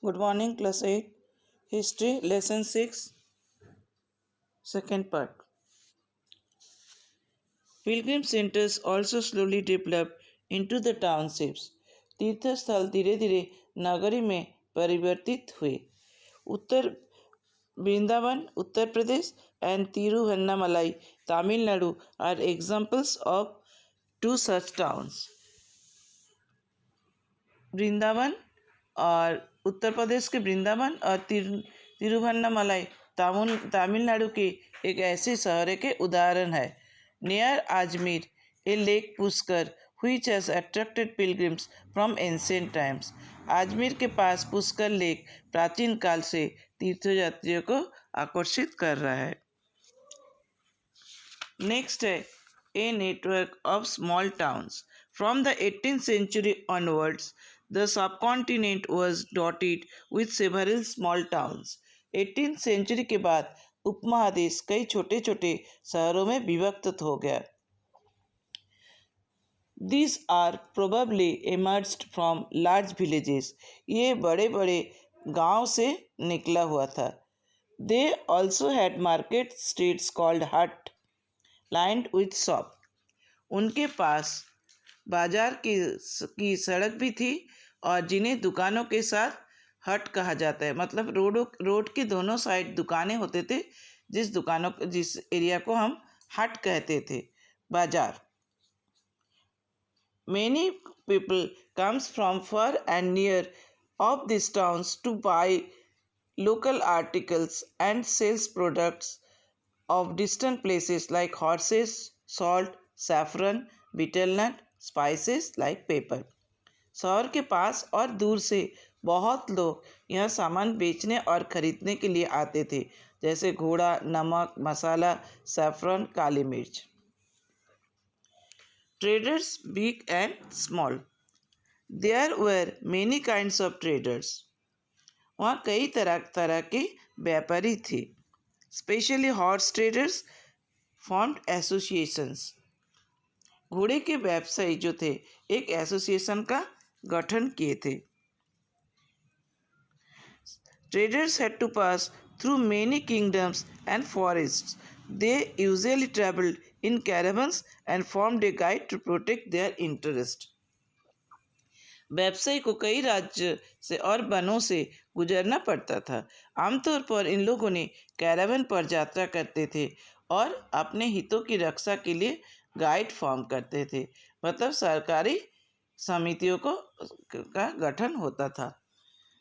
Good morning, class 8. History, lesson 6, second part. Pilgrim centers also slowly developed into the townships. तीर्थ स्थल धीरे धीरे नगरी में परिवर्तित हुए. उत्तर Vrindavan, Uttar Pradesh, and Tiruvannamalai, Tamil Nadu are examples of two such towns. Vrindavan और उत्तर प्रदेश के वृंदावन और तिरुवन्नामलाई तमिलनाडु के एक ऐसे शहर के उदाहरण है. Near Ajmer A lake Pushkar which has attracted pilgrims from ancient times. Ajmer के पास पुष्कर लेक प्राचीन काल से तीर्थयात्रियों को आकर्षित कर रहा है. नेक्स्ट है a network of small towns. From the 18th century onwards, the subcontinent was dotted with several small towns. 18th century के बाद उपमहादेश कई छोटे छोटे शहरों में विभक्त हो गया. These are probably emerged from large villages. ये बड़े बड़े गांव से निकला हुआ था. They also had market streets called hut, lined with shop. उनके पास बाजार की सड़क भी थी और जिन्हें दुकानों के साथ हट कहा जाता है. मतलब रोड के दोनों साइड दुकानें होते थे, जिस एरिया को हम हट कहते थे, बाजार. Many people comes from far and near of these towns to buy local articles and sales products of distant places like horses, salt, saffron, betel nut, spices like pepper. शहर के पास और दूर से बहुत लोग यह सामान बेचने और खरीदने के लिए आते थे, जैसे घोड़ा, नमक, मसाला, सैफरन, काली मिर्च. Traders, big and small. There were many kinds of traders. वहाँ कई तरह के व्यापारी थे. Especially horse traders formed associations. घोड़े के व्यवसायी जो थे एक एसोसिएशन का गठन किए थे. Traders had to pass through many kingdoms and forests. They usually traveled in caravans and formed a guide to protect their interest. व्यवसायी को कई राज्य से और वनों से गुजरना पड़ता था. आमतौर पर इन लोगों ने कैरावन पर यात्रा करते थे और अपने हितों की रक्षा के लिए गाइड फॉर्म करते थे. मतलब सरकारी समितियों का गठन होता था.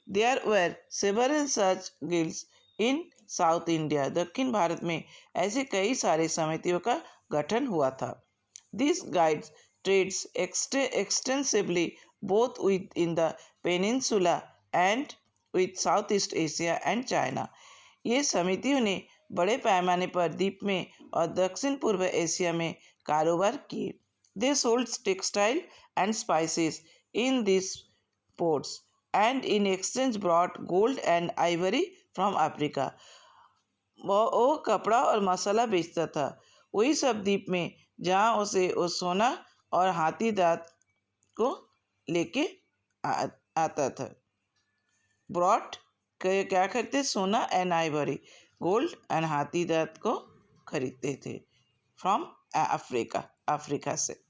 There were several such guilds in South India. दक्षिण भारत में ऐसे कई सारे समितियों का गठन हुआ था. These guides trades extensively both within the peninsula and with Southeast Asia and China. ये समितियों ने बड़े पैमाने पर द्वीप में और दक्षिण पूर्व एशिया में कारोबार किए. They sold textile and spices in these ports and in exchange brought gold and ivory from Africa. वो कपड़ा और मसाला बेचता था वही सब द्वीप में जहाँ उसे वो सोना और हाथी दांत को लेके आता था. ब्रॉट क्या करते? सोना एंड आइवरी, गोल्ड एंड हाथी दांत को खरीदते थे फ्रॉम अफ्रीका से.